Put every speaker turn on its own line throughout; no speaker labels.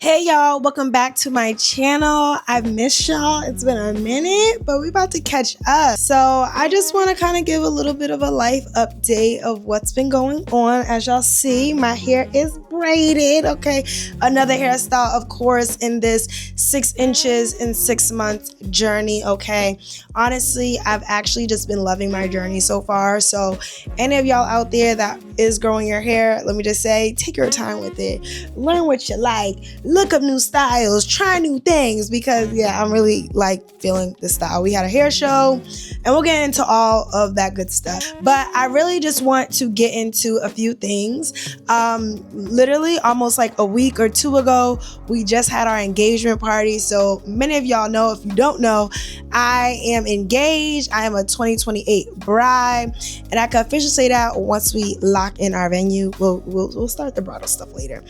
Hey y'all, welcome back to my channel. I've missed y'all. It's been a minute, but we're about to catch up. So I just want to kind of give a little bit of a life update of what's been going on. As y'all see, my hair is braided, okay? Another hairstyle, of course, in this 6 inches in 6 months journey, okay? Honestly, I've actually just been loving my journey so far. So any of y'all out there that is growing your hair, let me just say, take your time with it. Learn what you like. Look up new styles, try new things, because I'm really feeling the style. We had a hair show and we'll get into all of that good stuff. But I really just want to get into a few things. Literally almost like a week or two ago, we just had our engagement party. So many of y'all know, if you don't know, I am engaged. I am a 2028 bride, and I can officially say that once we lock in our venue. We'll start the bridal stuff later.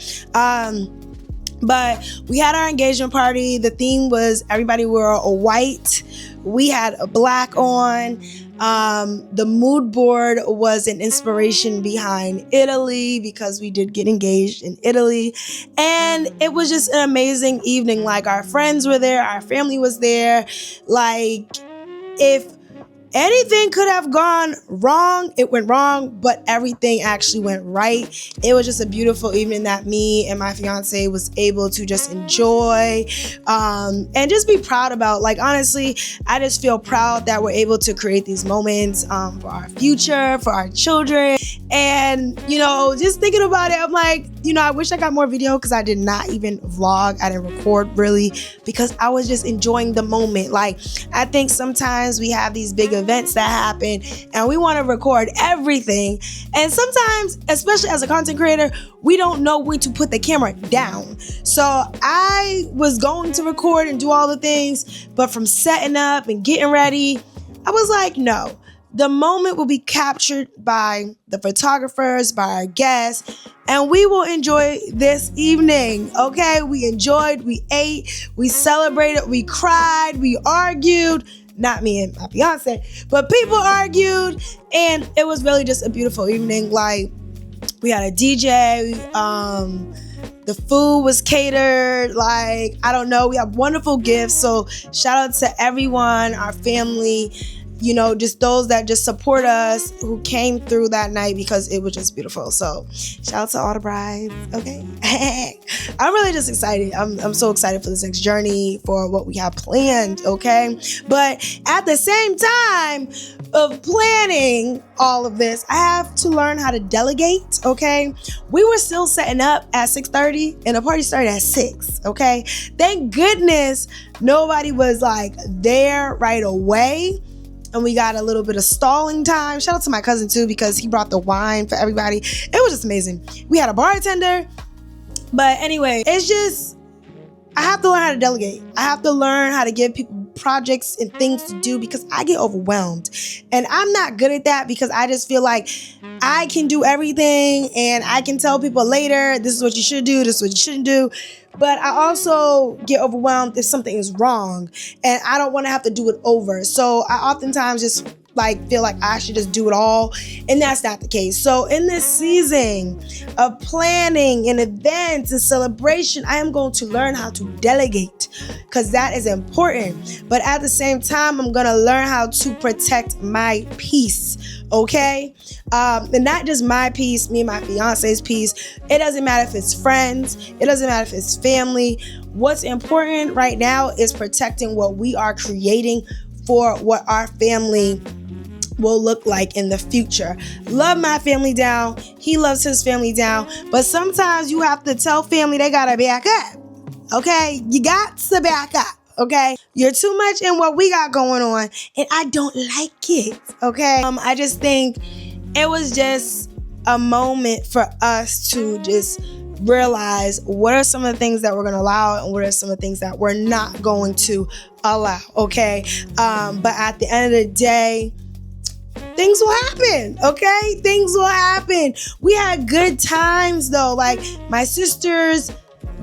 But we had our engagement party. The theme was everybody wore a white. We had a black on. The mood board was an inspiration behind Italy, because we did get engaged in Italy. And it was just an amazing evening. Like, our friends were there, our family was there. Like, if anything could have gone wrong, it went wrong, but everything actually went right. It was just a beautiful evening that me and my fiance was able to just enjoy and just be proud about. Like, honestly, I just feel proud that we're able to create these moments for our future, for our children. And, just thinking about it, I'm like, I wish I got more video, because I did not even vlog. I didn't record really, because I was just enjoying the moment. Like, I think sometimes we have these big events that happen and we want to record everything. And sometimes, especially as a content creator, we don't know when to put the camera down. So I was going to record and do all the things, but from setting up and getting ready, I was like, no. The moment will be captured by the photographers, by our guests, and we will enjoy this evening, okay? We enjoyed, we ate, we celebrated, we cried, we argued. Not me and my fiance, but people argued, and it was really just a beautiful evening. Like, we had a DJ, the food was catered, I don't know, we have wonderful gifts. So shout out to everyone, our family, just those that just support us, who came through that night, because it was just beautiful. So shout out to all the brides, okay? I'm really just excited. I'm so excited for this next journey, for what we have planned, okay? But at the same time of planning all of this, I have to learn how to delegate, okay? We were still setting up at 6:30 and the party started at 6, okay? Thank goodness nobody was there right away. And we got a little bit of stalling time. Shout out to my cousin too, because he brought the wine for everybody. It was just amazing. We had a bartender. But anyway, it's just, I have to learn how to delegate. I have to learn how to give people projects and things to do, because I get overwhelmed. And I'm not good at that, because I just feel like I can do everything and I can tell people later, this is what you should do, this is what you shouldn't do. But I also get overwhelmed if something is wrong, and I don't want to have to do it over. So I oftentimes just feel like I should just do it all, and that's not the case. So in this season of planning and events and celebration, I am going to learn how to delegate, because that is important. But at the same time, I'm going to learn how to protect my peace, okay? And not just my peace, me and my fiance's peace. It doesn't matter if it's friends. It doesn't matter if it's family. What's important right now is protecting what we are creating for what our family will look like in the future. Love my family down. He loves his family down. But sometimes you have to tell family they gotta back up. Okay? You got to back up. Okay? You're too much in what we got going on, and I don't like it. Okay? I just think it was just a moment for us to just realize what are some of the things that we're going to allow and what are some of the things that we're not going to allow. Okay? But at the end of the day, things will happen, okay? Things will happen. We had good times though. My sisters,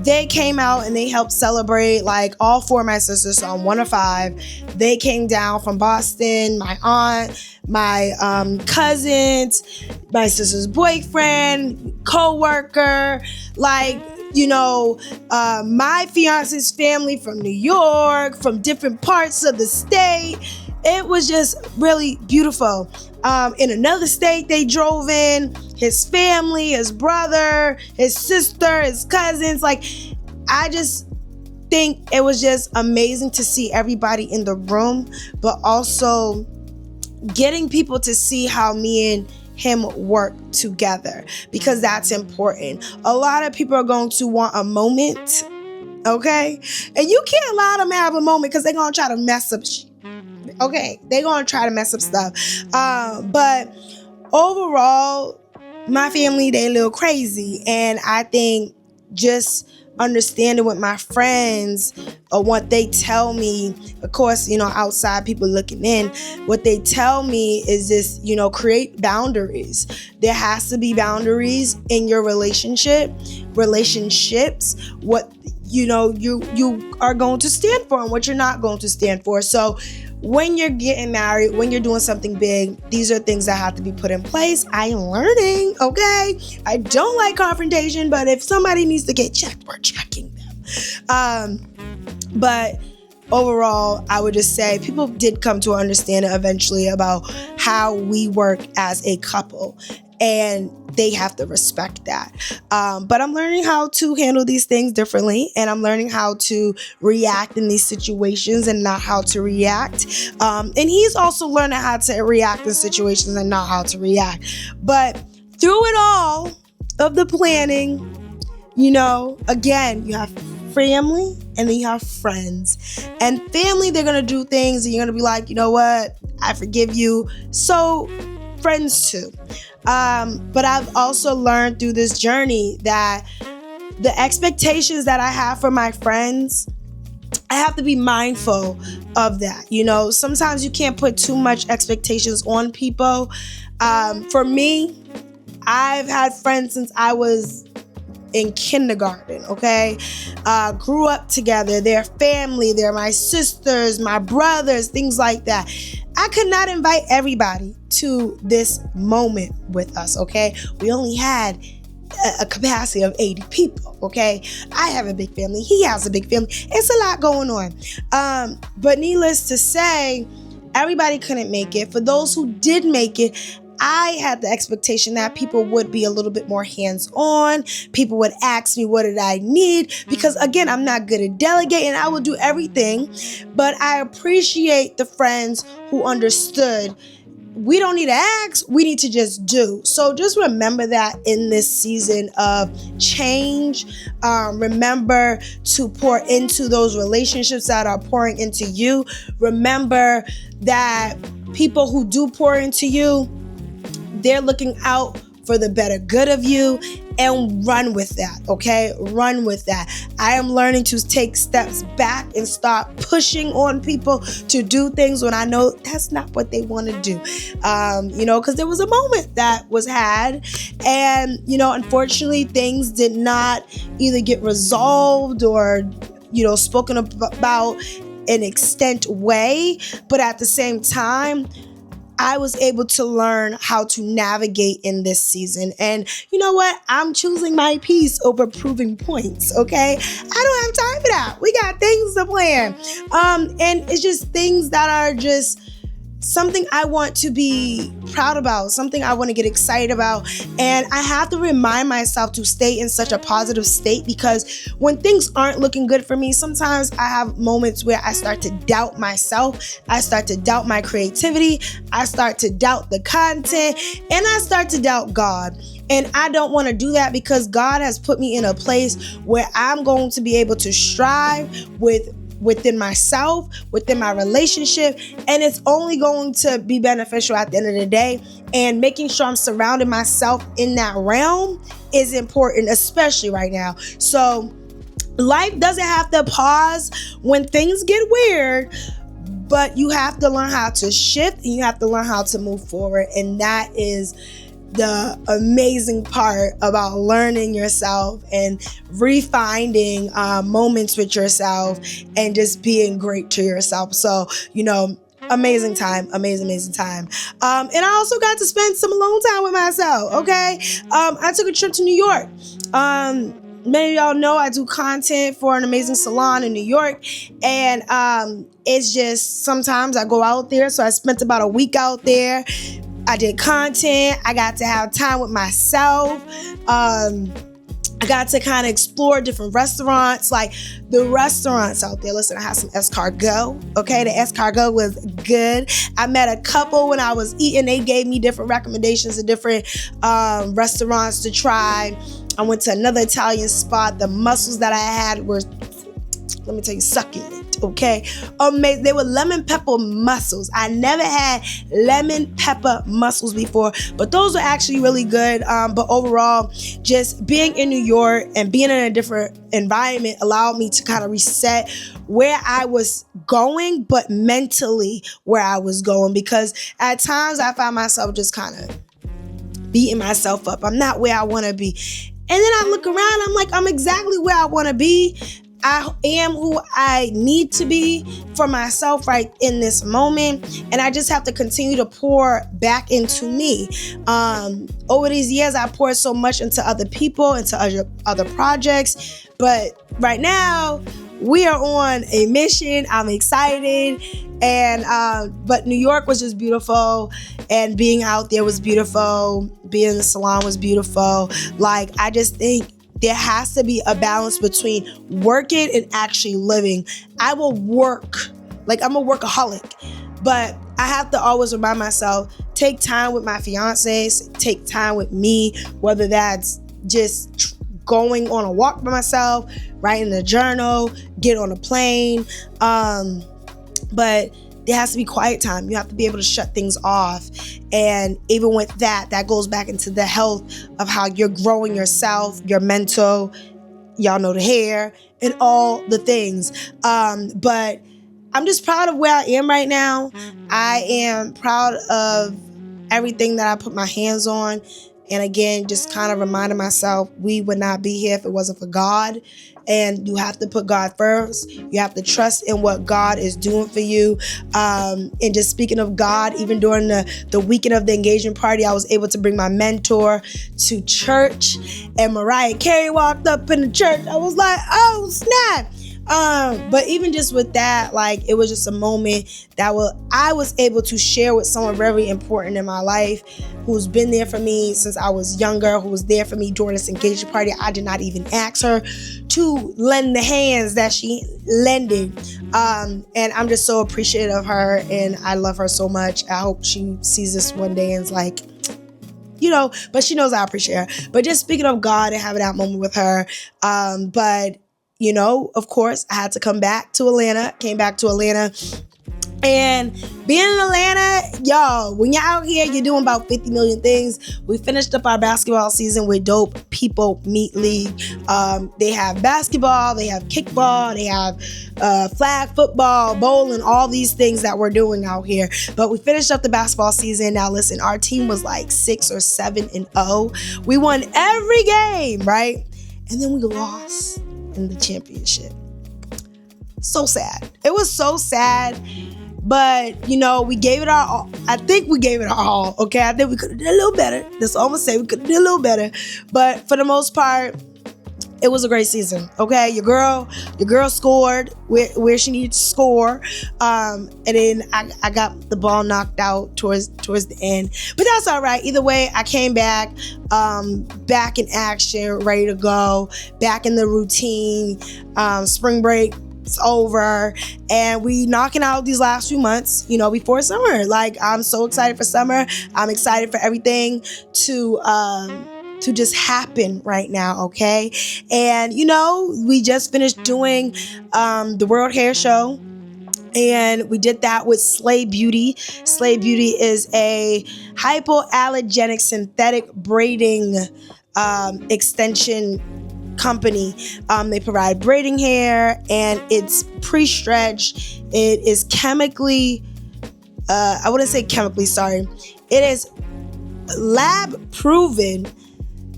they came out and they helped celebrate, all 4 of my sisters, so I'm 1 of 5. They came down from Boston, my aunt, my cousins, my sister's boyfriend, co-worker, my fiance's family from New York, from different parts of the state. It was just really beautiful. In another state, they drove in his family, his brother, his sister, his cousins. Like, I just think it was just amazing to see everybody in the room, but also getting people to see how me and him work together, because that's important. A lot of people are going to want a moment, okay? And you can't allow them to have a moment because they're going to try to mess up shit. Okay, they're going to try to mess up stuff. But overall, my family, they a little crazy. And I think just understanding with my friends or what they tell me, of course, outside people looking in, what they tell me is this, create boundaries. There has to be boundaries in your relationships, what you are going to stand for and what you're not going to stand for. So when you're getting married, when you're doing something big, these are things that have to be put in place. I am learning, okay? I don't like confrontation, but if somebody needs to get checked, we're checking them. But overall, I would just say people did come to an understanding eventually about how we work as a couple, and they have to respect that. But I'm learning how to handle these things differently, and I'm learning how to react in these situations and not how to react. And he's also learning how to react in situations and not how to react. But through it all of the planning, again, you have family and then you have friends. And family, they're going to do things and you're going to be like, you know what? I forgive you. So friends too. But I've also learned through this journey that the expectations that I have for my friends, I have to be mindful of that. Sometimes you can't put too much expectations on people. For me, I've had friends since I was in kindergarten, okay? Grew up together. They're family. They're my sisters, my brothers, things like that. I could not invite everybody to this moment with us, okay? We only had a capacity of 80 people, okay? I have a big family. He has a big family. It's a lot going on. But needless to say, everybody couldn't make it. For those who did make it, I had the expectation that people would be a little bit more hands-on. People would ask me, what did I need? Because again, I'm not good at delegating. I will do everything. But I appreciate the friends who understood we don't need to ask, we need to just do. So just remember that in this season of change. Remember to pour into those relationships that are pouring into you. Remember that people who do pour into you, they're looking out for the better good of you, and run with that, okay? Run with that. I am learning to take steps back and start pushing on people to do things when I know that's not what they want to do. Because there was a moment that was had, and, unfortunately, things did not either get resolved or, spoken about in extent way, but at the same time, I was able to learn how to navigate in this season. And you know what? I'm choosing my peace over proving points, okay? I don't have time for that. We got things to plan. And it's just things that are just something I want to be proud about, something I want to get excited about. And I have to remind myself to stay in such a positive state, because when things aren't looking good for me, sometimes I have moments where I start to doubt myself. I start to doubt my creativity. I start to doubt the content, and I start to doubt God. And I don't want to do that, because God has put me in a place where I'm going to be able to strive within myself, within my relationship, and it's only going to be beneficial at the end of the day. And making sure I'm surrounding myself in that realm is important, especially right now. So life doesn't have to pause when things get weird, but you have to learn how to shift and you have to learn how to move forward. And that is the amazing part about learning yourself and refinding moments with yourself and just being great to yourself. So, amazing time. And I also got to spend some alone time with myself, okay? I took a trip to New York. Many of y'all know I do content for an amazing salon in New York, and it's just sometimes I go out there. So I spent about a week out there. I did content. I got to have time with myself. I got to kind of explore different restaurants, like the restaurants out there. Listen, I had some escargot. Okay, the escargot was good. I met a couple when I was eating. They gave me different recommendations of different restaurants to try. I went to another Italian spot. The mussels that I had were, let me tell you, succulent. Okay, amazing. They were lemon pepper mussels. I never had lemon pepper mussels before, but those were actually really good. But overall, just being in New York and being in a different environment allowed me to kind of reset where I was going, but mentally where I was going, because at times I find myself just kind of beating myself up. I'm not where I want to be. And then I look around, I'm like, I'm exactly where I want to be. I am who I need to be for myself right in this moment. And I just have to continue to pour back into me. Over these years, I poured so much into other people, into other projects. But right now, we are on a mission. I'm excited. And but New York was just beautiful. And being out there was beautiful. Being in the salon was beautiful. Like, I just think there has to be a balance between working and actually living. I will work, like I'm a workaholic, but I have to always remind myself, take time with my fiancés, take time with me, whether that's just going on a walk by myself, writing a journal, get on a plane. But there has to be quiet time. You have to be able to shut things off. And even with that, that goes back into the health of how you're growing yourself, your mental, y'all know the hair, and all the things. But I'm just proud of where I am right now. I am proud of everything that I put my hands on. And again, just kind of reminding myself, we would not be here if it wasn't for God. And you have to put God first. You have to trust in what God is doing for you. And just speaking of God, even during the weekend of the engagement party, I was able to bring my mentor to church. And Mariah Carey walked up in the church. I was like, oh, snap. But even just with that, like, it was just a moment that I was able to share with someone very important in my life, who's been there for me since I was younger, who was there for me during this engagement party. I did not even ask her to lend the hands that she lended. And I'm just so appreciative of her, and I love her so much. I hope she sees this one day and is like, you know, but she knows I appreciate her. But just speaking of God and having that moment with her, but you know, of course, I had to come back to Atlanta, came back to Atlanta. And being in Atlanta, y'all, when you're out here, you're doing about 50 million things. We finished up our basketball season with Dope People Meet League. They have basketball, they have kickball, they have flag football, bowling, all these things that we're doing out here. But we finished up the basketball season. Now, listen, our team was like 6 or 7-0. We won every game, right? And then we lost in the championship. So sad. It was so sad. But, you know, we gave it our all. I think we gave it our all, okay? I think we could have done a little better. That's all I'm going to say. We could have done a little better. But for the most part, it was a great season, okay? Your girl scored where she needed to score. And then I got the ball knocked out towards the end. But that's all right. Either way, I came back in action, ready to go, back in the routine. Spring break, it's over, and we knocking out these last few months, you know, before summer. Like, I'm so excited for summer. I'm excited for everything to just happen right now, okay? And, you know, we just finished doing the World Hair Show, and we did that with Slay Beauty. Slay Beauty is a hypoallergenic synthetic braiding extension company. They provide braiding hair, and it's pre-stretched. It is chemically, I wouldn't say chemically, sorry. It is lab proven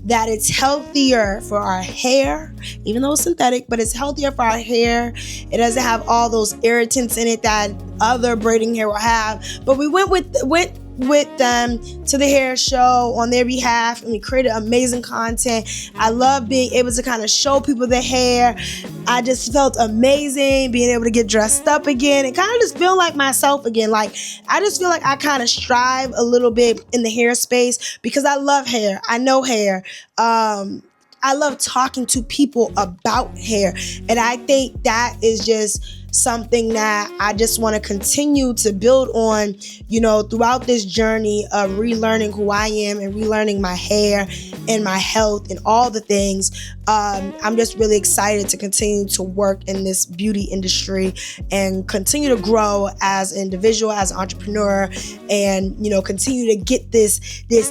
that it's healthier for our hair, even though it's synthetic, but it's healthier for our hair. It doesn't have all those irritants in it that other braiding hair will have. But we went with them to the hair show on their behalf, and we created amazing content. I love being able to kind of show people the hair. I just felt amazing being able to get dressed up again and kind of just feel like myself again. Like, I just feel like I kind of strive a little bit in the hair space because I love hair. I know hair. I love talking to people about hair. And I think that is just something that I just want to continue to build on, throughout this journey of relearning who I am and relearning my hair and my health and all the things. I'm just really excited to continue to work in this beauty industry and continue to grow as an individual, as an entrepreneur, and, continue to get this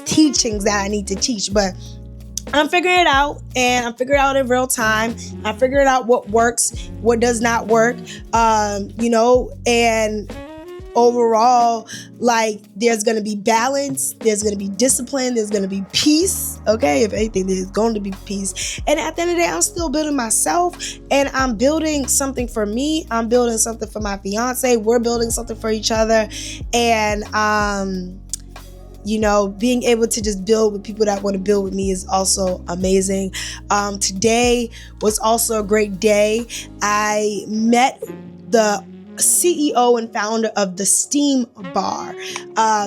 teachings that I need to teach. But I'm figuring it out, and I'm figuring it out in real time. I'm figuring out what works, what does not work, and overall, like, there's going to be balance, there's going to be discipline, there's going to be peace, okay? If anything, there's going to be peace. And at the end of the day, I'm still building myself, and I'm building something for me. I'm building something for my fiance. We're building something for each other. And, being able to just build with people that want to build with me is also amazing. Today was also a great day. I met the CEO and founder of the Steam Bar.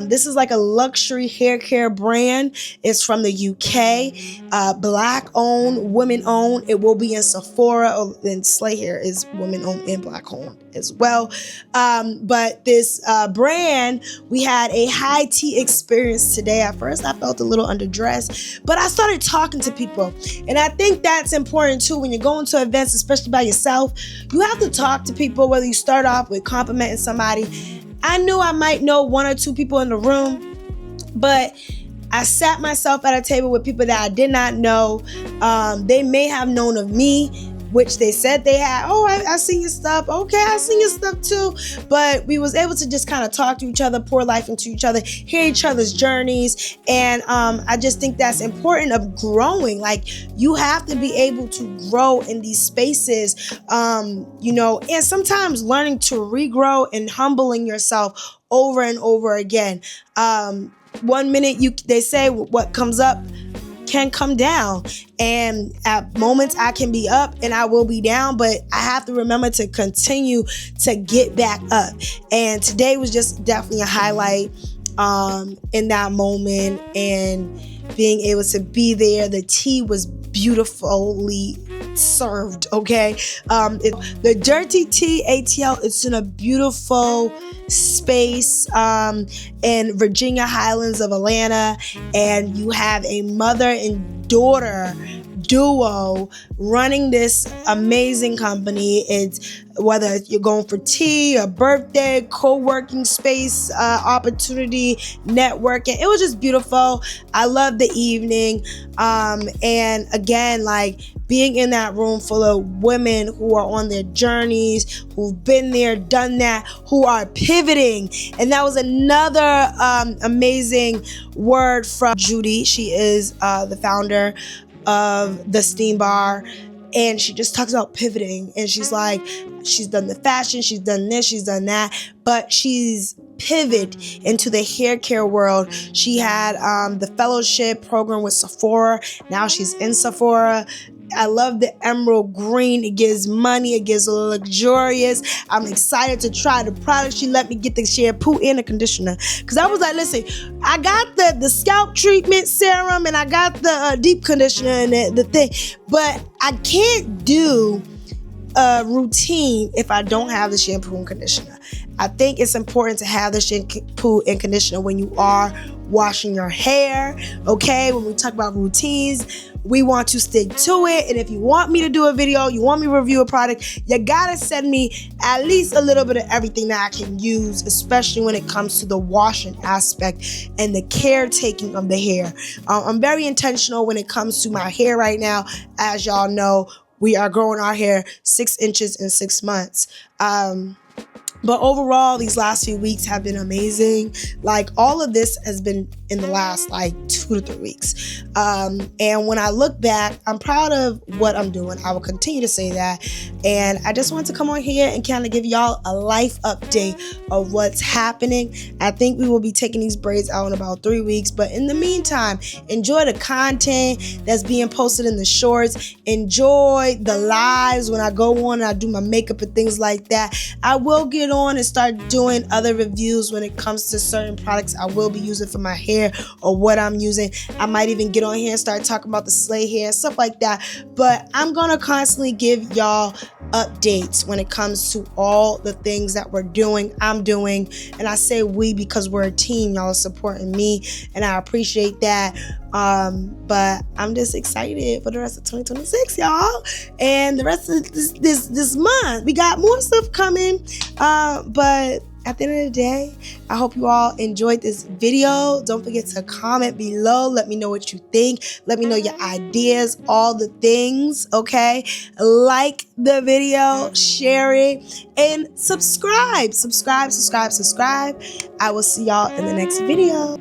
This is like a luxury hair care brand. It's from the UK, black owned, women owned. It will be in Sephora, and Slay Hair is women owned and black owned as well. But this brand, we had a high tea experience today. At first, I felt a little underdressed, but I started talking to people. And I think that's important too. When you're going to events, especially by yourself, you have to talk to people, whether you start off with complimenting somebody. I knew I might know one or two people in the room, but I sat myself at a table with people that I did not know. They may have known of me, which they said they had. Oh, I seen your stuff. Okay, I seen your stuff too. But we was able to just kind of talk to each other, pour life into each other, hear each other's journeys. And I just think that's important of growing. Like, you have to be able to grow in these spaces, and sometimes learning to regrow and humbling yourself over and over again. 1 minute they say what comes up can come down, and at moments I can be up and I will be down, but I have to remember to continue to get back up. And today was just definitely a highlight in that moment, and being able to be there. The tea was beautifully served, okay? The Dirty Tea ATL, it's in a beautiful space in Virginia Highlands of Atlanta, and you have a mother and daughter duo running this amazing company. It's whether you're going for tea, a birthday, co-working space, opportunity, networking. It was just beautiful. I loved the evening. And again, like, being in that room full of women who are on their journeys, who've been there, done that, who are pivoting. And that was another amazing word from Judy. She is the founder of the Steam Bar, and she just talks about pivoting, and she's like, she's done the fashion, she's done this, she's done that, but she's pivoted into the hair care world. She had the fellowship program with Sephora. Now she's in Sephora. I love the emerald green. It gives money. It gives luxurious. I'm excited to try the product. She let me get the shampoo and the conditioner. Because I was like, listen, I got the scalp treatment serum and I got the deep conditioner and the thing. But I can't do a routine if I don't have the shampoo and conditioner. I think it's important to have the shampoo and conditioner when you are washing your hair, okay? When we talk about routines, we want to stick to it. And if you want me to do a video, you want me to review a product, you gotta send me at least a little bit of everything that I can use, especially when it comes to the washing aspect and the caretaking of the hair. I'm very intentional when it comes to my hair right now. As y'all know, we are growing our hair 6 inches in 6 months. But overall, these last few weeks have been amazing. Like, all of this has been in the last like 2 to 3 weeks. And when I look back, I'm proud of what I'm doing. I will continue to say that. And I just want to come on here and kind of give y'all a life update of what's happening. I think we will be taking these braids out in about 3 weeks. But in the meantime, enjoy the content that's being posted in the shorts. Enjoy the lives when I go on and I do my makeup and things like that. I will get on and start doing other reviews when it comes to certain products I will be using for my hair or what I'm using. I might even get on here and start talking about the Slay hair and stuff like that. But I'm gonna constantly give y'all updates when it comes to all the things that I'm doing. And I say we because we're a team. Y'all are supporting me and I appreciate that. But I'm just excited for the rest of 2026, y'all. And the rest of this month, we got more stuff coming. But at the end of the day, I hope you all enjoyed this video. Don't forget to comment below. Let me know what you think. Let me know your ideas, all the things, okay? Like the video, share it, and subscribe. Subscribe. I will see y'all in the next video.